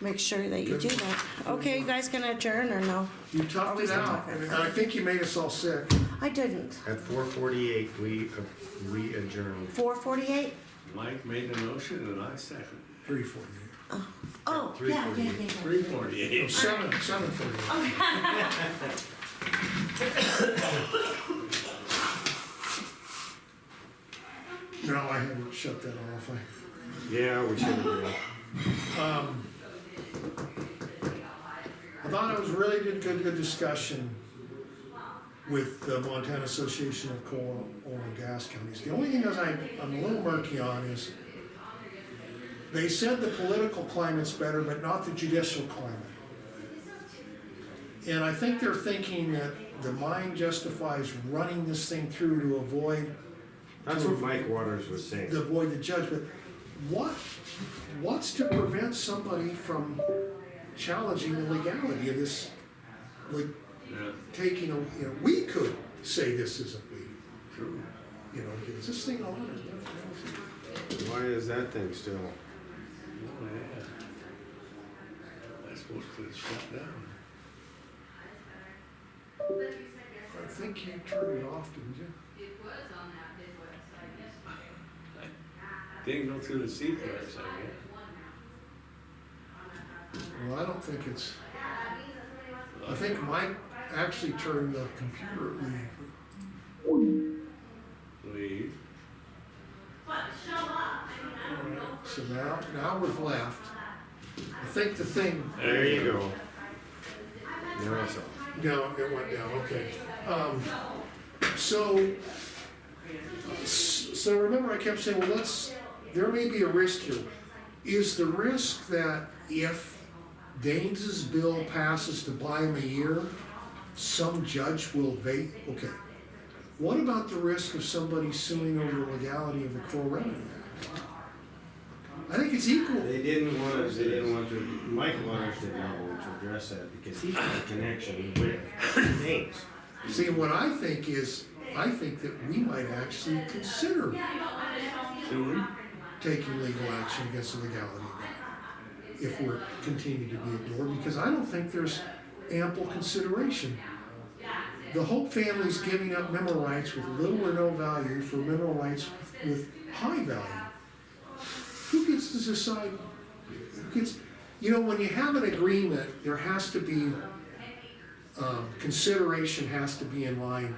make sure that you do that. Okay, you guys gonna adjourn or no? You toughed Always it a out, tougher. and I think you made us all sick. I didn't. At 4:48, we adjourned. 4:48? Mike made the motion and I seconded. 3:48. Oh, yeah. 3:48. Oh, 7:48. No, I haven't shut that off. Yeah, we should have. I thought it was really good discussion with the Montana Association of Coal, Oil and Gas Companies. The only thing that I'm a little murky on is they said the political climate's better, but not the judicial climate. And I think they're thinking that the mine justifies running this thing through to avoid That's what Mike Waters was saying. to avoid the judge, but what's to prevent somebody from challenging the legality of this, like, Yeah, taking we could say this isn't legal, true. is this thing on? Why is that thing still? Oh, yeah. That's supposed to shut down. I think you turned it off, didn't you? Didn't go through the secrets, I guess. Well, I don't think it's, I think Mike actually turned the computer Leave. Alright, so now we've left. I think the thing. There you go. Now it's off. No, it went down, okay. So remember I kept saying, well, there may be a risk here. Is the risk that if Daines's bill passes to buy him a year, some judge will okay. What about the risk of somebody suing over the legality of the Crow Revenue Act? I think it's equal. They didn't want to, Mike Waters did not want to address that because he's got a connection with Danes. See, what I think is, I think that we might actually consider Soon? taking legal action against the legality of that, if we're continuing to be ignored, because I don't think there's ample consideration. The Hope family's giving up mineral rights with little or no value for mineral rights with high value. Who gets to decide? When you have an agreement, there has to be, consideration has to be in line,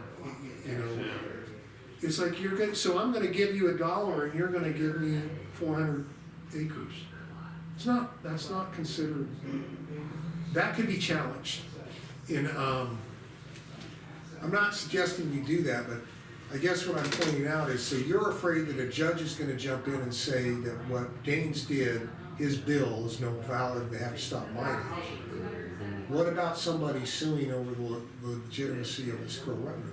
It's like so I'm gonna give you $1 and you're gonna give me 400 acres. That's not considered, that could be challenged. I'm not suggesting you do that, but I guess what I'm pointing out is, so you're afraid that a judge is gonna jump in and say that what Daines did, his bill is no valid, they have to stop mining. What about somebody suing over the legitimacy of this Crow Revenue?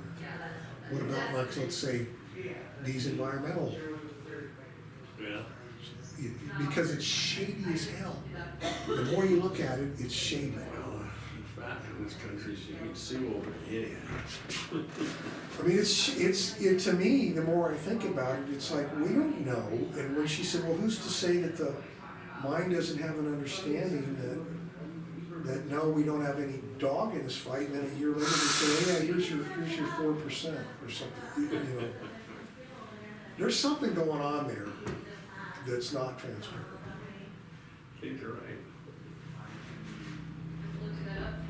What about, like, let's say, these environmental, Yeah. because it's shady as hell. The more you look at it, it's shady. Well, in fact, in this country, you can sue over an idiot. I mean, it's to me, the more I think about it, it's like, we don't know. And when she said, well, who's to say that the mine doesn't have an understanding that no, we don't have any dog in this fight, and then a year later they say, yeah, here's your 4% or something. There's something going on there that's not transparent. I think you're right.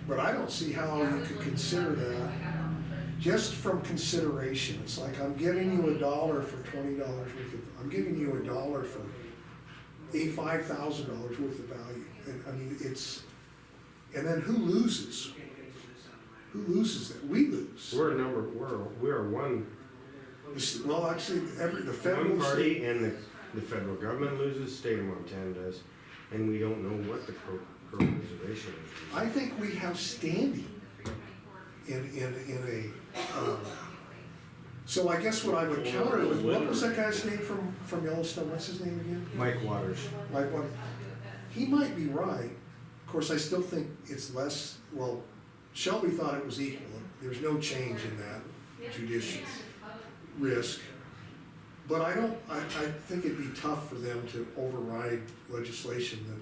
But I don't see how you could consider that just from consideration. It's like, I'm giving you $1 for $20 worth of, I'm giving you $1 for $5,000 worth of value. And I mean, and then who loses? Who loses that? We lose. We are one Well, actually, the federal one party, and the federal government loses, state of Montana does, and we don't know what the Crow Reservation is. I think we have standing in a. So I guess what I would counter with, what was that guy's name from Yellowstone? What's his name again? Mike Waters. Like what? He might be right. Of course, I still think it's less. Well, Shelby thought it was equal. There's no change in that judicial risk. But I think it'd be tough for them to override legislation that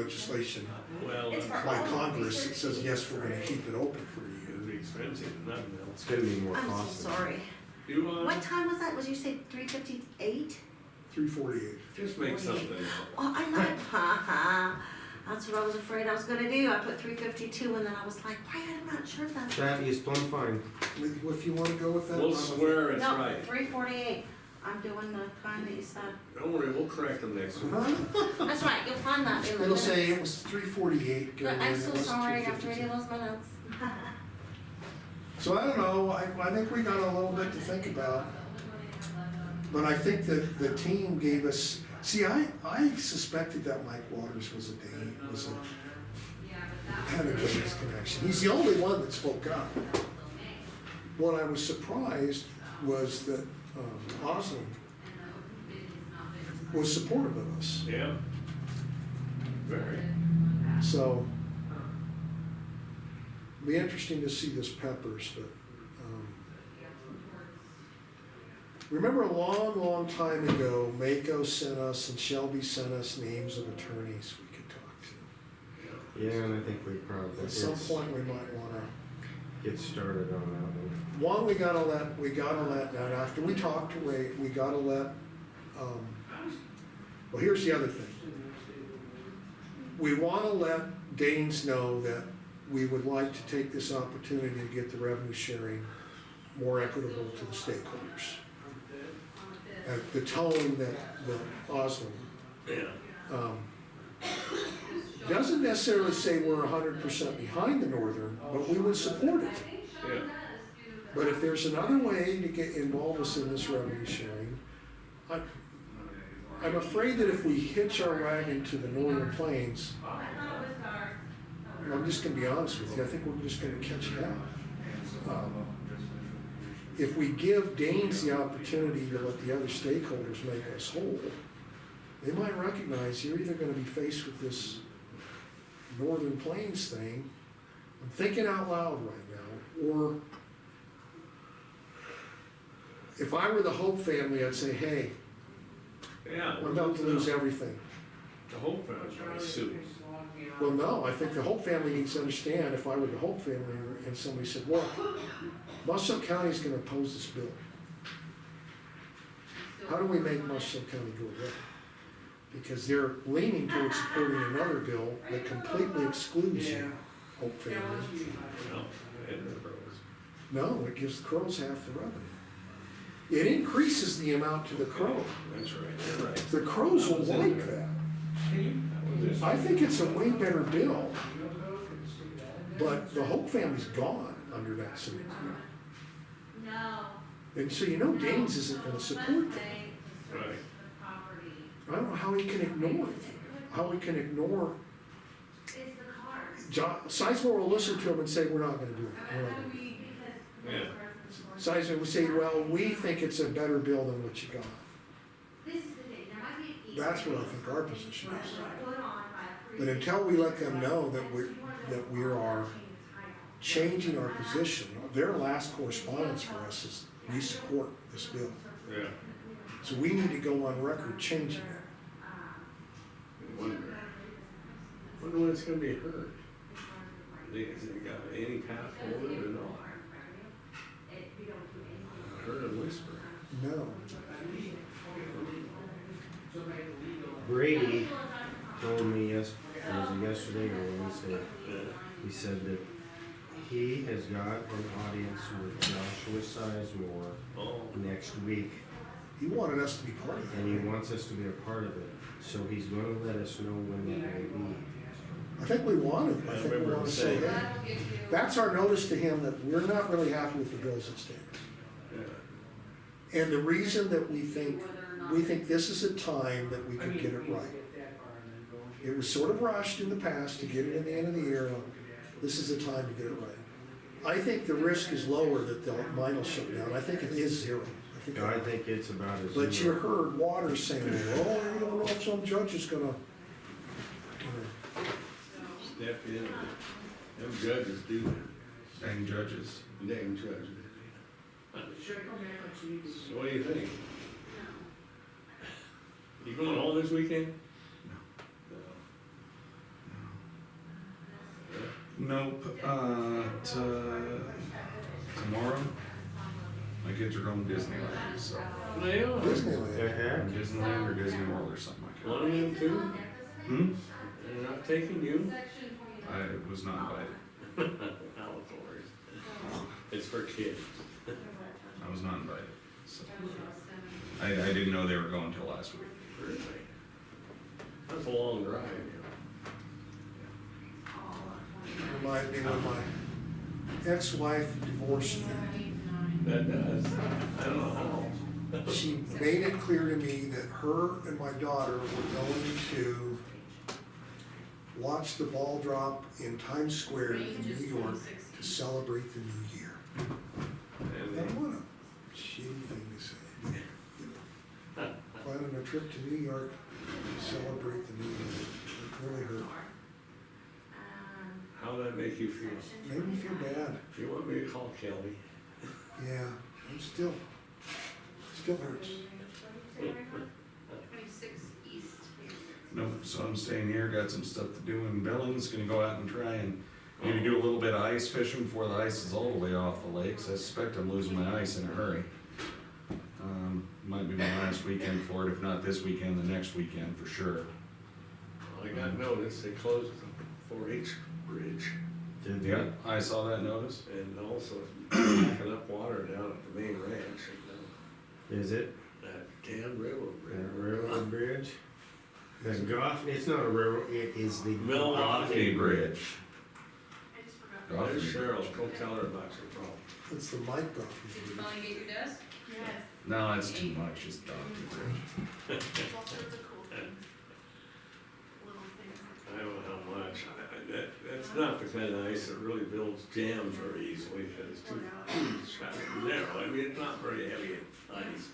legislation Well, It's that's for- by Congress that says, yes, we're gonna keep it open for gonna you. be expensive, nothing It's else. gonna be more I'm so costly. sorry. You, What time was that? Was you say 3:58? 348. just make something. Oh, I know. That's what I was afraid I was gonna do. I put 3:52 and then I was like, why am I not sure of that? That is plumb fine. If you wanna go with that. We'll I'm with swear it's No, right. 3:48. I'm doing the kind that you said. Don't worry, we'll correct them next you. week. Huh? That's right, you'll find that in the It'll minutes. say it was 348. But I'm it so wasn't sorry after 352. reading those minutes. So I don't know, I think we got a little bit to think about. But I think that the team gave us, see, I suspected that Mike Waters was had a Davis connection. He's the only one that spoke up. What I was surprised was that Osland was supportive of us. Yeah. Very. So, be interesting to see this Peppers, but, remember a long, long time ago, Mako sent us and Shelby sent us names of attorneys we could talk to. Yeah, and I think we probably, At some point, we might wanna, get started on that one. one, we gotta let, now, after we talk to Ray, we gotta let, well, here's the other thing. We wanna let Danes know that we would like to take this opportunity to get the revenue sharing more equitable to the stakeholders. The tone that Osland, Yeah. doesn't necessarily say we're 100% behind the Northern, but we would support it. Yeah. But if there's another way to get involve us in this revenue sharing, I'm afraid that if we hitch our wagon to the Northern Plains, I'm just gonna be honest with you, I think we're just gonna catch hell. If we give Danes the opportunity to let the other stakeholders make us whole, they might recognize you're either gonna be faced with this Northern Plains thing, I'm thinking out loud right now, or if I were the Hope family, I'd say, hey, Yeah. I'm about to lose everything. The Hope Foundation sued. Well, no, I think the Hope family needs to understand, if I were the Hope family and somebody said, look, Muscle County's gonna oppose this bill. How do we make Muscle County go away? Because they're leaning towards supporting another bill that completely excludes you, Hope family. No, and the Crows. No, it gives the Crows half the revenue. It increases the amount to the Crow. That's right, you're right. The Crows will like that. I think it's a way better bill, but the Hope family's gone under that scenario. And so you know Gaines isn't gonna support that. Right. I don't know how he can ignore it, how he can ignore. Sizemore will listen to him and say, we're not gonna do it, we're not gonna do it. Yeah. Sizemore will say, well, we think it's a better bill than what you got. That's what I think our position is. But until we let them know that we are changing our position, their last correspondence for us is, we support this bill. Yeah. So we need to go on record changing it. I wonder when it's gonna be heard. Has it got any path forward or not? I heard a whisper. No. Brady told me was it yesterday or Wednesday, he said that he has got an audience with Joshua Sizemore Oh. next week, He wanted us to be part of it. and he wants us to be a part of it, so he's gonna let us know when that may be. I think we wanted, I I think we remember want to him say saying that. That's our notice to him that we're not really happy with the bills that stand. Yeah. And the reason that we think this is a time that we could get it right. It was sort of rushed in the past to get it in the end of the year. This is a time to get it right. I think the risk is lower that the mine will shut down. I think it is zero. I think it's about as. But you heard Waters saying, oh, we don't know if some judge is gonna, Step in. Them judges do that. And judges. Name judges. So what do you think? You going all this weekend? No. Nope, tomorrow, my kids are going to Disneyland, so. They are. Disneyland. The heck? Disneyland or Disney World or something like One of them too? that. They're not taking you? I was not invited. Outdoors. It's for kids. I was not invited, so. I didn't know they were going till last week. Really? That's a long drive, Remind me when my ex-wife divorced me. That does. I don't know how. She made it clear to me that her and my daughter were going to watch the ball drop in Times Square in New York to celebrate the new year. And And what a shitty thing to say. You know, planning a trip to New York to celebrate the new year. It really hurt. how'd that make you feel? Made me feel bad. You want me to call Kelly? Yeah, I'm still hurts. Nope, so I'm staying here, got some stuff to do in Billings, gonna go out and try and maybe do a little bit of ice fishing before the ice is all the way off the lakes. I suspect I'm losing my ice in a hurry. Might be my last weekend for it, if not this weekend, the next weekend for sure. I got notice, they closed the 4-H bridge, Did Yeah, I saw that notice. and also backing up water down at the main ranch, Is it that damn railroad bridge. that railroad bridge? The Goff, it's not a railroad, it is the Milwaukee Bridge. Goffney There's Bridge. Cheryl, go tell her about your problem. It's the mic Did you Goffney. finally get your desk? Yes. No, that's too much, just Goffney Bridge. All sorts of cool things. Little things. I don't know how much, that's not the kind of ice that really builds jams very easily, because it's too shallow and narrow, I mean, it's not very heavy ice.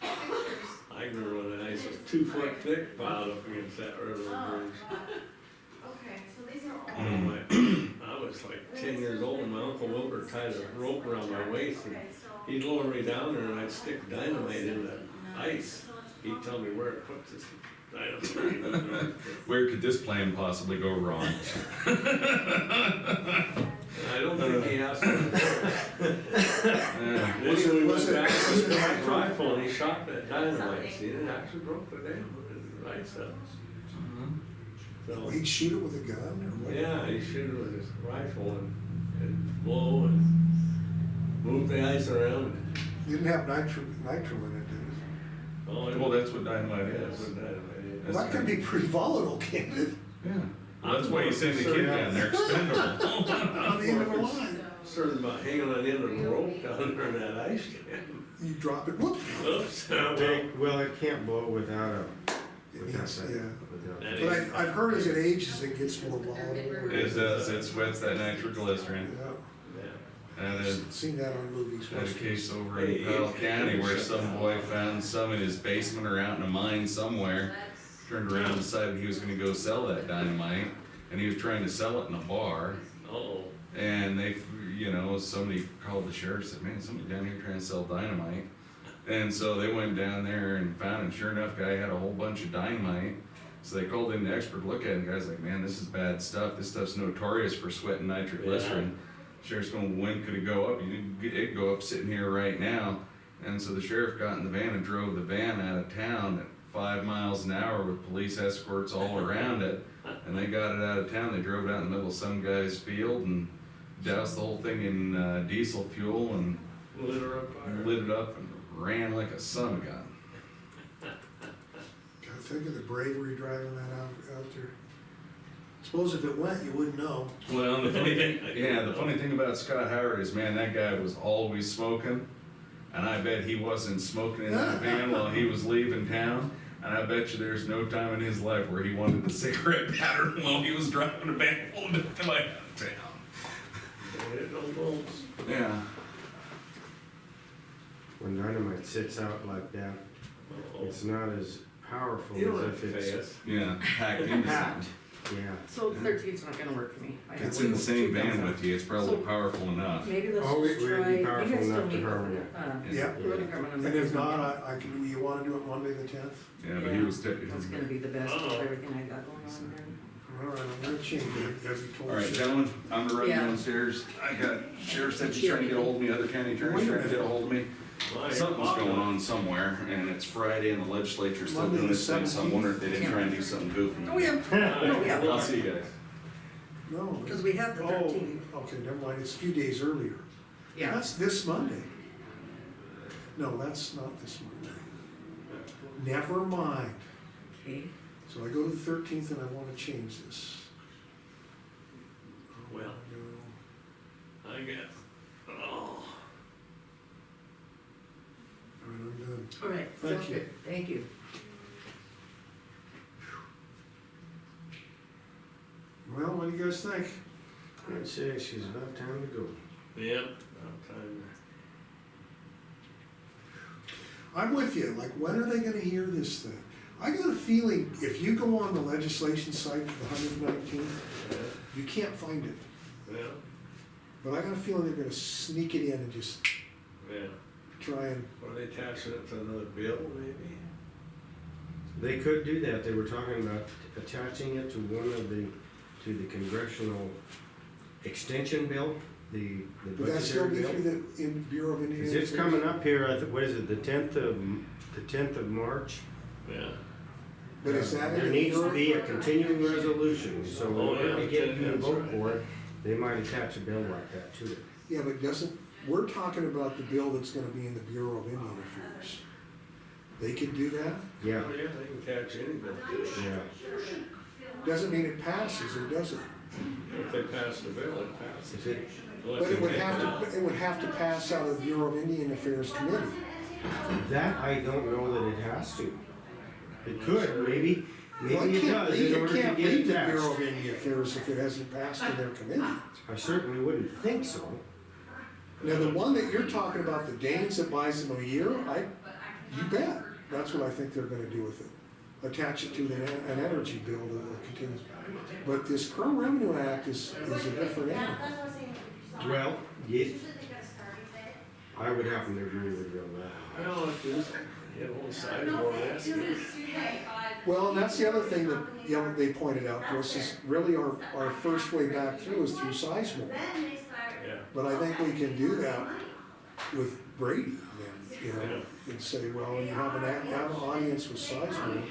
Pictures. I remember when the ice was 2 foot thick piled up against that railroad bridge. Okay, so these are all. I was like 10 years old, and my Uncle Wilbur tied a rope around my waist, and he'd lower me down there, and I'd stick dynamite in the ice. He'd tell me where to put this dynamite. Where could this plan possibly go wrong? I don't think he asked me. Yeah. Then we Was went it- back to was it his actual- rifle, and he shot that dynamite, see, it actually broke the damn ice up. So, He'd shoot it with a gun or what? yeah, he shoot it with his rifle and blow and move the ice around. Didn't have nitro in it, did it? Oh, Well, that's what dynamite that's is. what dynamite is. Well, that can be pretty volatile, can't it? Yeah. Well, that's why you send the kid down there, expendable. On the end of a line. Concerned about hanging on the end of the rope down there in that ice jam. You drop it, whoops. Oops. Well, it can't blow without a, It without needs, that. yeah. Without- That But is- I've heard as it ages, it gets more volatile. It does, it sweats that nitroglycerin. Yeah, Yeah. And then seen that on movies. had a case over in Powell County where some boy found some in his basement or out in a mine somewhere. Turned around and decided he was gonna go sell that dynamite, and he was trying to sell it in a bar. Uh-oh. And they, somebody called the sheriff, said, man, somebody down here trying to sell dynamite. And so they went down there and found it, sure enough, guy had a whole bunch of dynamite. So they called in the expert to look at it, and the guy's like, man, this is bad stuff, this stuff's notorious for sweating nitroglycerin. Sheriff's going, when could it go up? It'd go up sitting here right now. And so the sheriff got in the van and drove the van out of town at 5 miles an hour with police escorts all around it. And they got it out of town, they drove it out in the middle of some guy's field and doused the whole thing in diesel fuel and Lit her up fire. lit it up and ran like a son of a gun. God, think of the bravery driving that out there. Suppose if it went, you wouldn't know. Well, the funny thing, the funny thing about Scott Howard is, man, that guy was always smoking. And I bet he wasn't smoking in that van while he was leaving town. And I bet you there's no time in his life where he wanted the cigarette pattern while he was driving a van full of dynamite out of town. Hit no bolts. Yeah. When dynamite sits out like that, Uh-oh. it's not as powerful You don't as have if to pay it's us. Yeah, packed into packed. Yeah. So 13's not gonna work for me. I have It's in the two- same two van thumbs with you, it's probably So- powerful enough. Maybe let's Oh, just it would try, be you powerful guys enough still to meet harm you. with, Yeah. the road department on the. And if 13th. not, I can, you wanna do it Monday the 10th? Yeah, but he was, That's gonna be the best Uh-oh. with everything I got going on here. All right, I'm gonna change it, as you told All right, us. gentlemen, I'm running Yeah. downstairs. I got sheriff's deputy trying to get a hold of me, other county attorneys trying to get a hold of me. Something's going on somewhere, and it's Friday and the legislature's still Monday doing the its thing, so I'm 17th. wondering if they didn't try and do something goofy. Oh, yeah. I'll see you guys. No. Because we have the Oh, 13th. okay, never mind, it's a few days earlier. Yeah. That's this Monday. No, that's not this Monday. Never mind. Okay. So I go to the 13th and I wanna change this. Well. No. I guess. Oh. All right, I'm done. All right. Thank sounds you. good. Thank you. Well, what do you guys think? I'd say she's about time to go. Yep, about time. I'm with you, like, when are they gonna hear this thing? I got a feeling, if you go on the legislation site for the 119th, Yeah, you can't find it. yeah, But I got a feeling they're gonna sneak it in and just yeah. try and, Are they attaching it to another bill, maybe? They could do that, they were talking about attaching it to to the congressional extension bill, the would that still budgetary be bill. through the Bureau of Indian Cause Affairs? it's coming up here, what is it, the 10th of March? Yeah. But is that in There the needs to Bureau? be a continuing resolution, so in Oh, order to yeah, get you to that's vote right. for it, they might attach a bill like that to it. Yeah, but we're talking about the bill that's gonna be in the Bureau of Indian Affairs. They can do that? Yeah, Oh, yeah, they can catch any bill. yeah. Doesn't mean it passes, or does it? If they pass the bill, it passes. If it, Unless But it they would take have it out. to, it would have to pass out of the Bureau of Indian Affairs Committee. that, I don't know that it has to. It could, maybe Well, it does in order to can't get leave it the Bureau passed. of Indian Affairs if it hasn't passed in their committee. I certainly wouldn't think so. Now, the one that you're talking about, the Danes that buys them a year, you bet, that's what I think they're gonna do with it. Attach it to an energy bill that continues. But this Kern Revenue Act is a different animal. Well, yeah, I would happen to agree with you on that. Well, if there's, size more or less. Well, and that's the other thing that, they pointed out to us, is really our first way back through is through Sizemore. Yeah, But I think we can do that with Brady then, and say, well, you have an audience with Sizemore.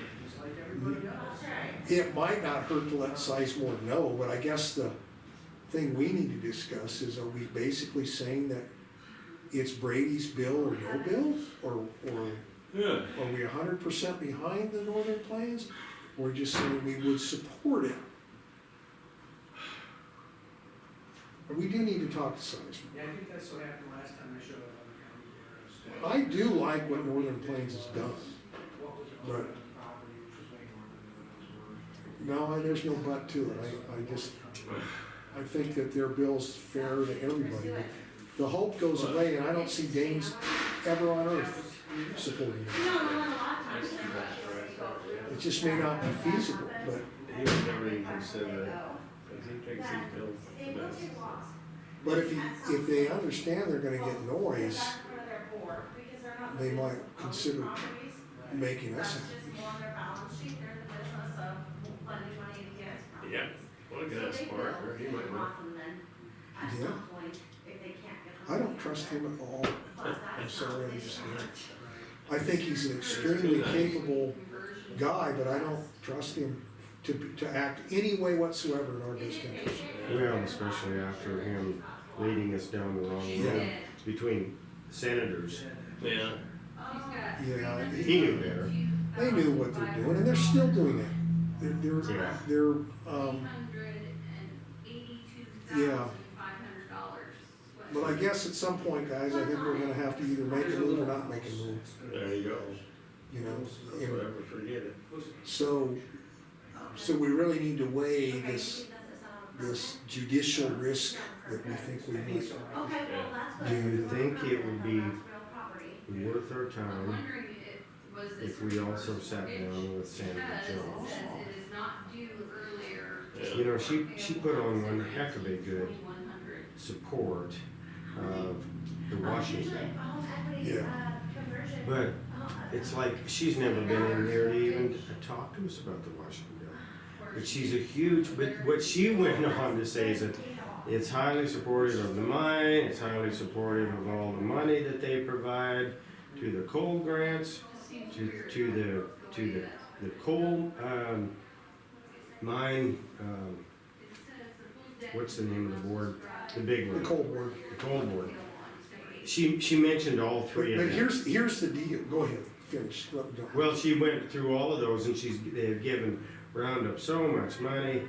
It might not hurt to let Sizemore know, but I guess the thing we need to discuss is, are we basically saying that it's Brady's bill or no bill? Or yeah. are we 100% behind the Northern Plains? Or just saying we would support it? Or we do need to talk to Sizemore. Yeah, I think that's what happened last time I showed up on the county. I do like what Northern Plains has done, but no, there's no but to it. I think that their bill's fair to everybody. The hope goes away, and I don't see Danes ever on earth supporting it. It just may not be feasible, but He would never even consider it, because he thinks he built the best. but if they understand they're gonna get noise, they might consider making us happy. Yeah, well, get that Sparker, he might not. Yeah. I don't trust him at all. I'm sorry, I just don't. I think he's an extremely capable guy, but I don't trust him to act any way whatsoever in our best interest. Well, especially after him leading us down the wrong Yeah. road between senators. Yeah, Yeah, He knew better. they knew what they're doing, and they're still doing it. Yeah. They're, yeah. But I guess at some point, guys, I think we're gonna have to either make a move or not make a move, there you go. you know? Don't And ever forget it. so we really need to weigh this judicial risk that we think we might. Do you think it would be worth our time if we also sat down with Sandra Jones? Yeah. You know, she put on one heck of a good support of the Washington. Yeah. But it's like she's never been in here to even talk to us about the Washington bill. but she's a huge, but what she went on to say is that it's highly supportive of the mine, it's highly supportive of all the money that they provide to the coal grants, to the coal, mine, what's the name of the board? The big The one. coal board. The coal board. She mentioned all But, three of but them. here's the deal, go ahead, finish. Let me go. Well, she went through all of those and they've given Roundup so much money.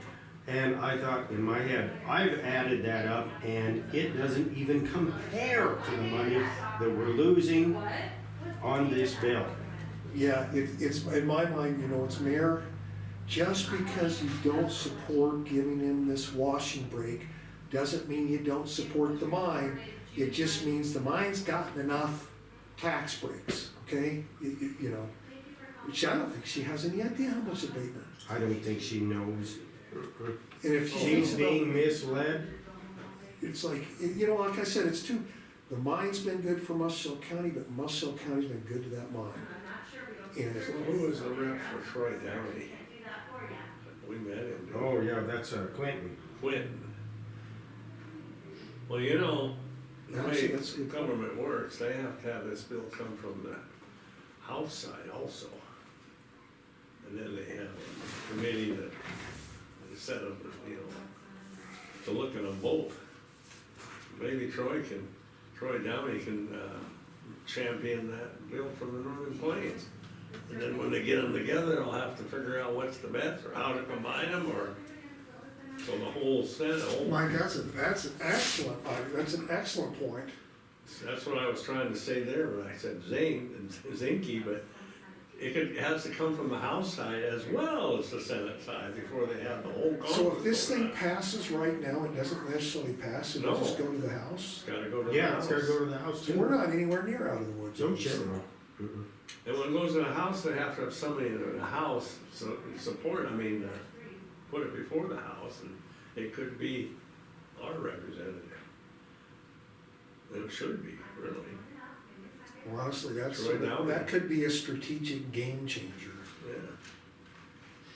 And I thought in my head, I've added that up and it doesn't even compare to the money that we're losing on this bill. Yeah, it's, in my mind, you know, it's Mayor, just because you don't support giving him this washing break, doesn't mean you don't support the mine. It just means the mine's gotten enough tax breaks, okay? You know, which I don't think she has any idea how much abatement. I don't think she knows. And if she She's thinks being about, misled. it's like, you know, like I said, it's too, the mine's been good for Muscle County, but Muscle County's been good to that mine. And if, Who was the rep for Troy Downey? We met him. didn't we? Oh, yeah, that's Clinton. Quentin. Well, you know, the Actually, way that's a good point. government works, they have to have this bill come from the House side also. And then they have a committee that is set up, you know, to look at them both. Maybe Troy Downey can champion that bill from the Northern Plains. And then when they get them together, they'll have to figure out what's the best, or how to combine them, or, so the whole Senate, Mike, that's an excellent, that's an excellent point. that's what I was trying to say there, when I said Zinke, but it has to come from the House side as well as the Senate side before they have the whole conference. So if this go thing down. passes right now, it doesn't necessarily pass, it'll No. just go to the House? It's gotta go to the Yeah, it's gotta House. go to the House So too. we're not anywhere near out of the woods. No shit, no. Mm-mm. And when it goes to the House, they have to have somebody in the House support, put it before the House, and it could be our representative. It should be, really. Well, honestly, Troy Downey. that could be a strategic game changer. Yeah.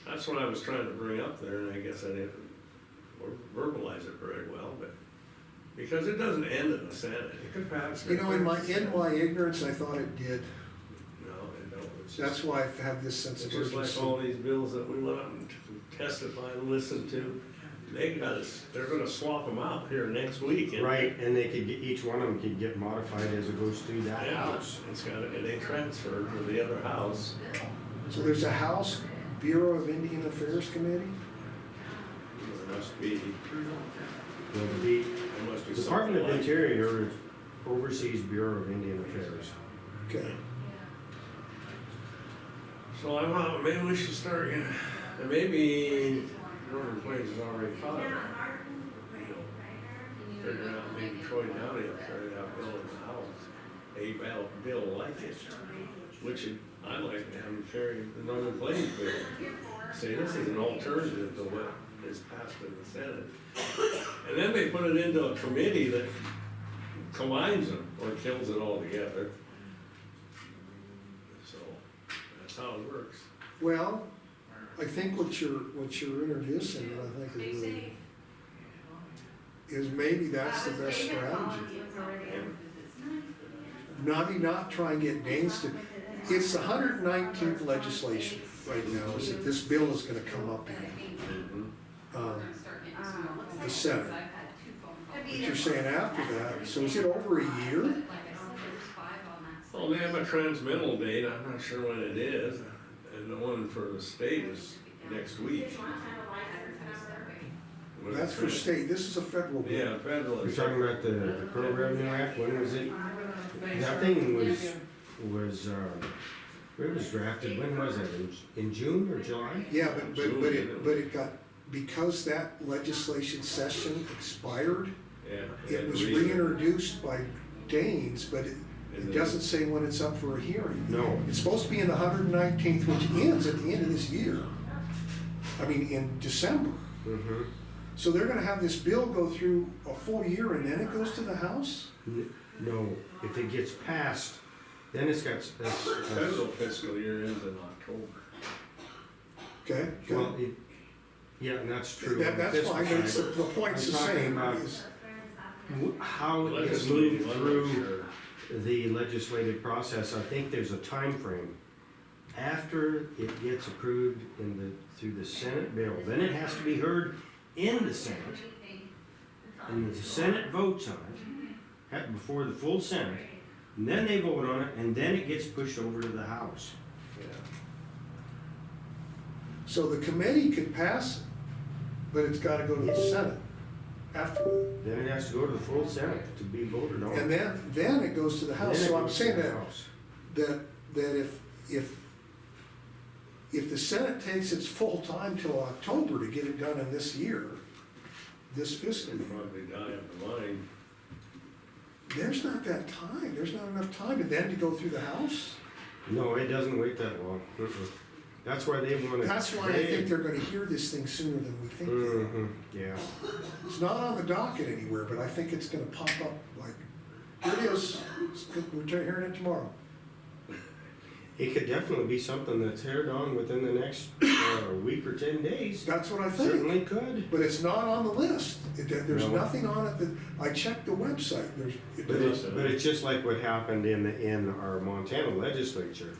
That's what I was trying to bring up there, and I guess I didn't verbalize it very well, but, because it doesn't end in the Senate, it could pass. You know, in my ignorance, I thought it did. No, it don't. It's That's just, why I have this sense it's of just like urgency. all these bills that we went out and testify and listen to, they're gonna swap them out here next week. and- Right, and they could get, each one of them could get modified as it goes through that Yeah, house. it's got, and they transferred to the other house. So there's a House Bureau of Indian Affairs Committee? There must be, The there must be something Department of like. Interior oversees Bureau of Indian Affairs. Okay. So I want, maybe we should start, and maybe Northern Plains has already thought of it. You know, figure out maybe Troy Downey will carry that bill in the House, a bill like it, which I'd like to have him carry the Northern Plains bill. Say, this is an alternative to what is passed in the Senate. And then they put it into a committee that combines them, or kills it all together. So, that's how it works. Well, I think what you're introducing, I think is really, is maybe that's the best strategy. Not try and get Danes to, it's the 119th legislation right now, is that this bill is gonna come up in, the Senate. But you're saying after that, so is it over a year? Well, they have a transmittal date, I'm not sure when it is, and the one for the state is next week. When That's it's for trans- state, this is a federal bill. Yeah, federal. You're talking about the Crow Revenue Act, when was it? That thing was, it was drafted, when was it, in June or July? Yeah, but it got, because that legislation session expired, Yeah. it and was read reintroduced by Danes, but it And then- doesn't say when it's up for a hearing. No. It's supposed to be in the 119th, which ends at the end of this year. I mean, in December. Mm-hmm. So they're gonna have this bill go through a full year and then it goes to the House? No, if it gets passed, then it's got, Federal fiscal year ends in October. Okay, well, okay. Yeah, and that's true. That, on the that's fiscal fine, but it's side. the point's the I'm talking same. about- is- How it gets Legislative, moved I'm not through sure. the legislative process, I think there's a time frame. After it gets approved through the Senate bill, then it has to be heard in the Senate. And the Senate votes on it, before the full Senate, and then they vote on it, and then it gets pushed over to the House. Yeah. So the committee could pass it, but it's gotta go to the Senate afterward. Then it has to go to the full Senate to be voted on. And then it goes to the House, Then it so I'm goes to saying the that, House. that if the Senate takes its full time till October to get it done in this year, this fiscal They'd year, probably die of the line. there's not that time, there's not enough time, and then to go through the House? No, it doesn't wait that long. That's why they want to. That's why I think they're gonna hear this thing sooner than we think they are. Mhm, yeah. It's not on the docket anywhere, but I think it's gonna pop up like, here it is, we're hearing it tomorrow. It could definitely be something that's aired on within the next week or 10 days. That's what I think, Certainly could. but it's not on the list. There's No. nothing on it that, I checked the website, But it's just like what happened in our Montana legislature,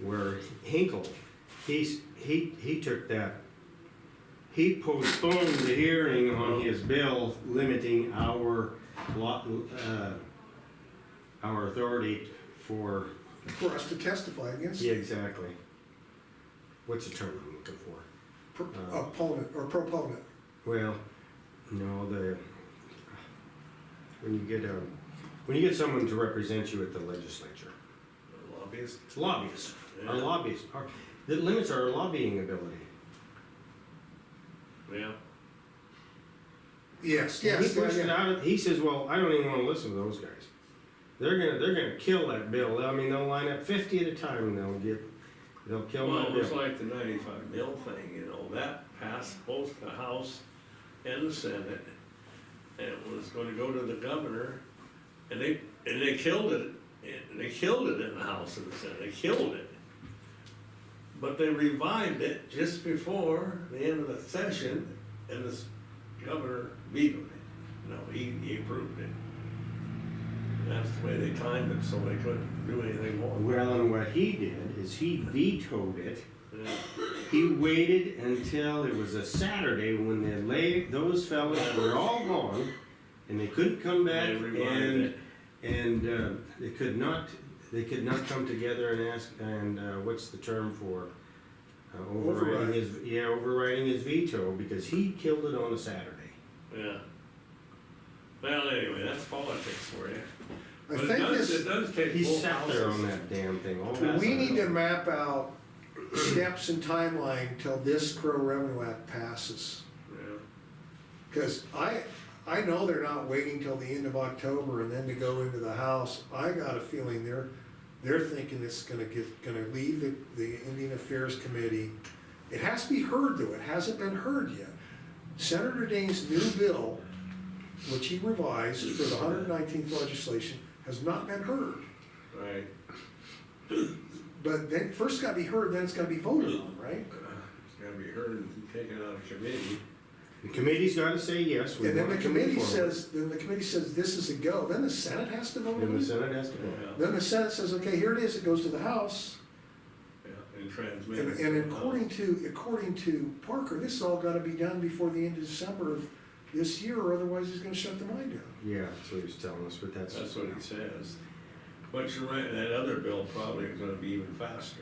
where Hinkle, he took that, he postponed the hearing on his bill limiting our authority for, for us to testify against. yeah, exactly. What's the term I'm looking for? Opponent or proponent. Well, no, when you get someone to represent you at the legislature, Lobbyists? lobbyists, our Yeah. lobbyists, that limits our lobbying ability. Yeah. Yes, He yes, pushed it yeah. out, he says, well, I don't even wanna listen to those guys. They're gonna kill that bill, I mean, they'll line up 50 at a time and they'll kill Well, that it was bill. like the 95 mil thing, you know, that passed both the House and the Senate. And it was gonna go to the governor, and they killed it, and they killed it in the House and the Senate, they killed it. But they revived it just before the end of the session, and the governor vetoed it. No, he approved it. That's the way they timed it, so they couldn't do anything more. Well, and what he did is he vetoed it. Yeah. He waited until it was a Saturday when those fellas were all gone and they couldn't come back They revived and it. they could not come together and ask, and what's the term for overriding his veto, because he killed it on a Saturday. Yeah. Well, anyway, that's politics for you. I But think it does take He both sat there on houses. that damn thing all we that need to time. map out steps and timeline till this Crow Revenue Act passes. Yeah. Cause I know they're not waiting till the end of October and then to go into the House. I got a feeling they're thinking it's gonna leave the Indian Affairs Committee. It has to be heard though, it hasn't been heard yet. Senator Daines' new bill, which he revised for the 119th legislation, has not been heard. Right. But then, first it's gotta be heard, then it's gotta be voted on, right? It's gotta be heard and taken out of committee. The committee's gotta say yes. we And then want the to move committee forward. says this is a go, then the Senate has to vote Then on the it. Senate has to go. Yeah, Then the Senate says, okay, here it is, it goes to the House. yeah, and transmit. And, it to the according to Parker, this has all gotta be done before the end of December of this year, or otherwise he's gonna shut the mine down. Yeah, that's what he was telling us, but That's what he says. But you're right, that other bill probably is gonna be even faster.